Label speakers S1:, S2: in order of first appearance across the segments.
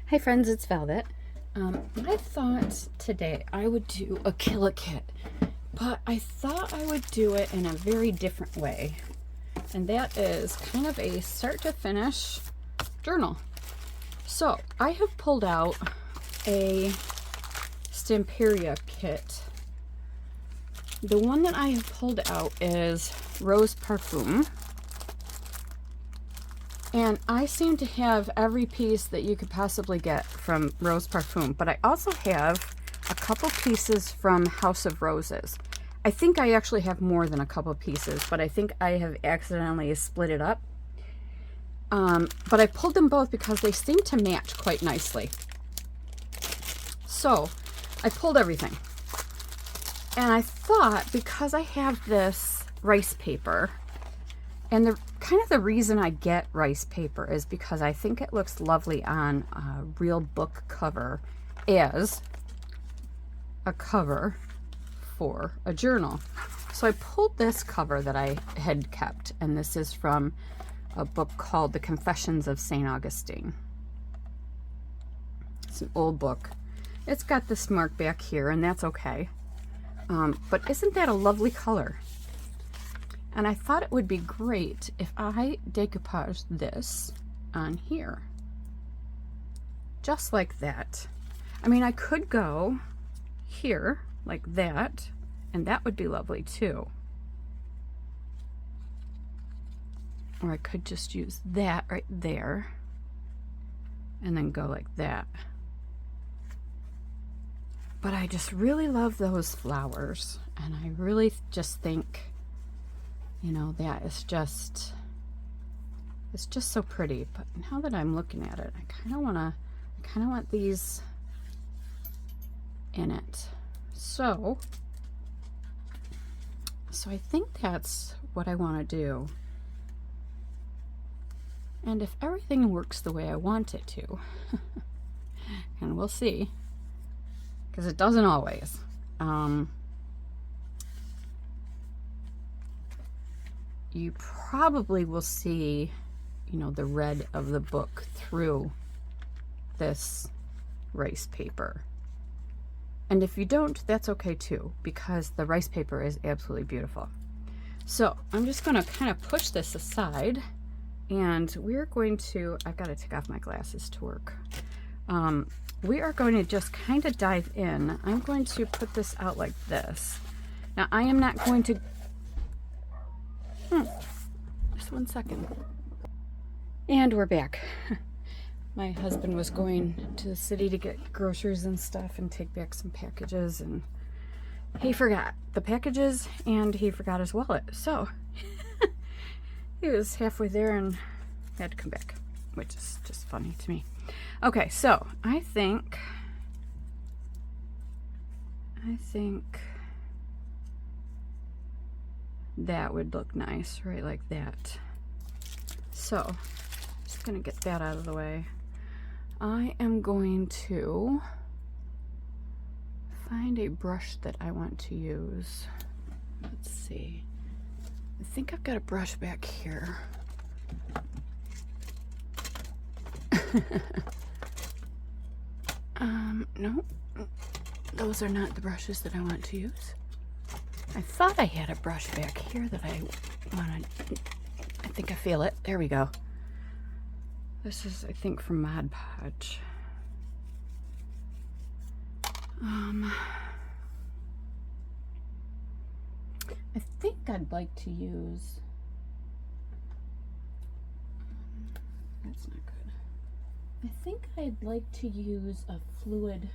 S1: Hi friends, it's Velvet. I thought today I would do a Kill a Kit, but I thought I would do it in a very different way. And that is kind of a start to finish journal. So I have pulled out a Stamperia kit. The one that I have pulled out is Rose Parfum. And I seem to have every piece that you could possibly get from Rose Parfum, but I also have a couple pieces from House of Roses. I think I actually have more than a couple pieces, but I think I have accidentally split it up. But I pulled them both because they seem to match quite nicely. So I pulled everything. And I thought, because I have this rice paper, and the reason I get rice paper is because I think it looks lovely on a real book cover as a cover for a journal. So I pulled this cover that I had kept, and this is from a book called The Confessions of St. Augustine. It's an old book. It's got this mark back here, and that's okay. But isn't that a lovely color? And I thought it would be great if I decoupaged this on here. Just like that. I mean, I could go here like that, and that would be lovely too. Or I could just use that right there and then go like that. But I just really love those flowers, and I really just think, you know, that is just, it's just so pretty. But now that I'm looking at it, I kind of want these in it. So I think that's what I want to do. And if everything works the way I want it to, and we'll see, because it doesn't always. You probably will see, you know, the red of the book through this rice paper. And if you don't, that's okay too, because the rice paper is absolutely beautiful. So I'm just going to kind of push this aside, and we're going to, I've got to take off my glasses to work. We are going to just kind of dive in. I'm going to put this out like this. Now I am not going to, just one second. And we're back. My husband was going to the city to get groceries and stuff and take back some packages, and he forgot the packages and he forgot his wallet. So he was halfway there and had to come back, which is just funny to me. Okay, so I think that would look nice, right, like that. So just gonna get that out of the way. I am going to find a brush that I want to use. Let's see. I think I've got a brush back here. No, those are not the brushes that I want to use. I thought I had a brush back here that I wanted. I think I feel it. There we go. This is, I think, from Mod Podge. I think I'd like to use, that's not good. I think I'd like to use a fluid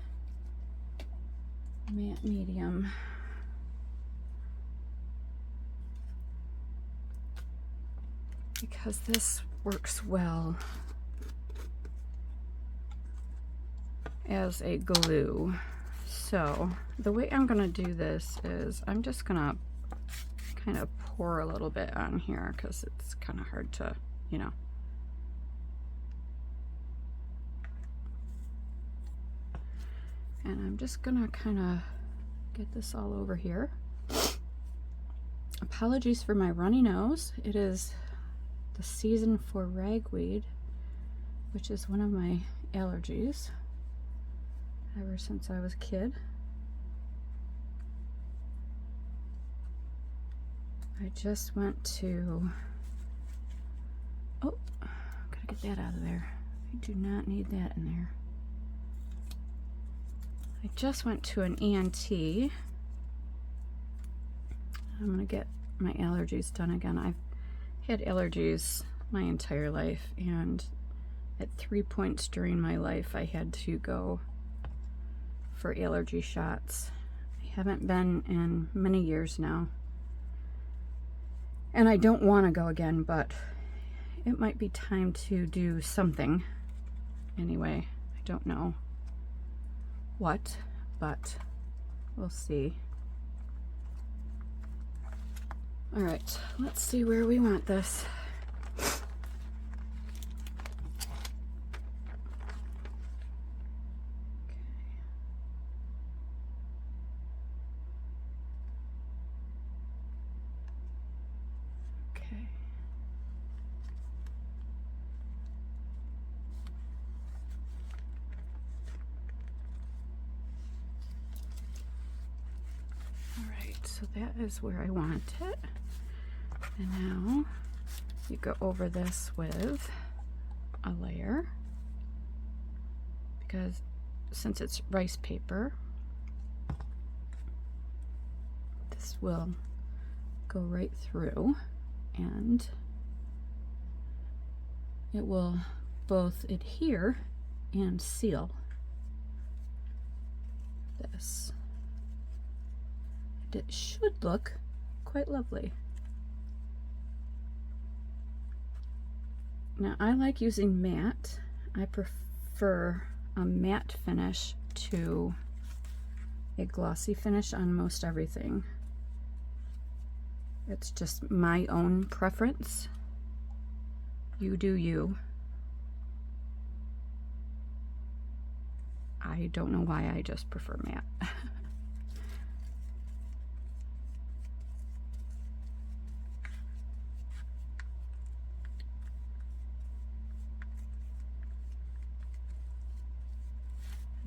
S1: matte medium. Because this works well as a glue. So the way I'm gonna do this is I'm just gonna kind of pour a little bit on here because it's kind of hard to, you know. And I'm just gonna kind of get this all over here. Apologies for my runny nose. It is the season for ragweed, which is one of my allergies ever since I was a kid. I just went to, oh, gotta get that out of there. I do not need that in there. I just went to an ENT. I'm gonna get my allergies done again. I've had allergies my entire life, and at 3 points during my life I had to go for allergy shots. I haven't been in many years now, and I don't want to go again, but it might be time to do something. Anyway, I don't know what, but we'll see. All right, let's see where we want this. Okay. All right, so that is where I want it. And now you go over this with a layer, because since it's rice paper, this will go right through, and it will both adhere and seal this. It should look quite lovely. Now, I like using matte. I prefer a matte finish to a glossy finish on most everything. It's just my own preference. You do you. I don't know why, I just prefer matte.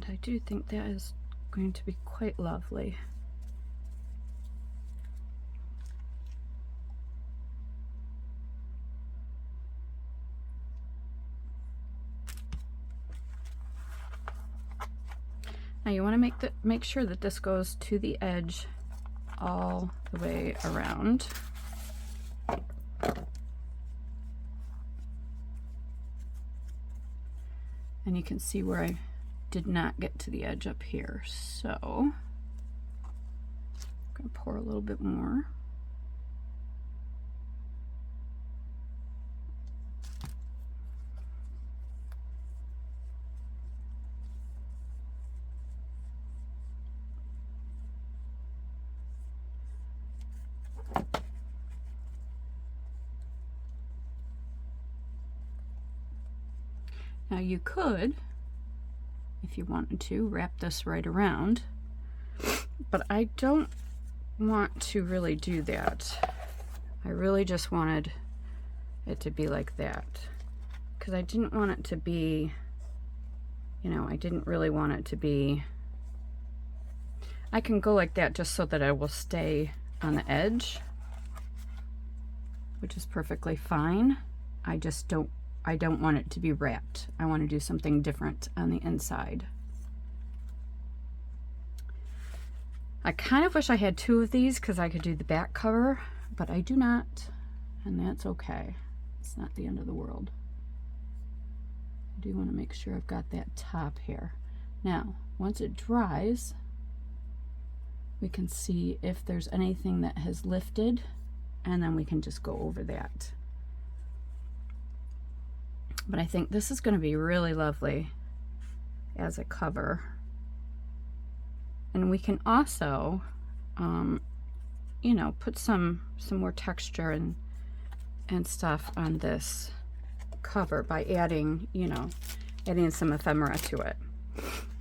S1: I do think that is going to be quite lovely. Now you want to make sure that this goes to the edge all the way around. And you can see where I did not get to the edge up here, so I'm going to pour a little bit more. Now you could, if you wanted to, wrap this right around, but I don't want to really do that. I really just wanted it to be like that, because I didn't want it to be, you know, I didn't really want it to be, I can go like that just so that I will stay on the edge, which is perfectly fine. I don't want it to be wrapped. I want to do something different on the inside. I kind of wish I had two of these because I could do the back cover, but I do not, and that's okay. It's not the end of the world. I do want to make sure I've got that top here. Now, once it dries, we can see if there's anything that has lifted, and then we can just go over that. But I think this is going to be really lovely as a cover. And we can also, you know, put some more texture and stuff on this cover by adding, you know, adding some ephemera to it.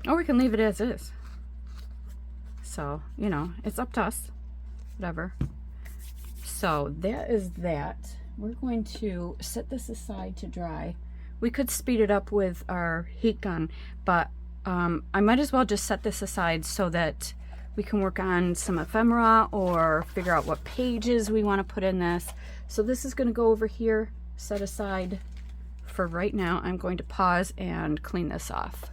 S1: Or we can leave it as is. So, you know, it's up to us, whatever. So that is that. We're going to set this aside to dry. We could speed it up with our heat gun, but I might as well just set this aside so that we can work on some ephemera or figure out what pages we want to put in this. So this is going to go over here, set aside for right now. I'm going to pause and clean this off.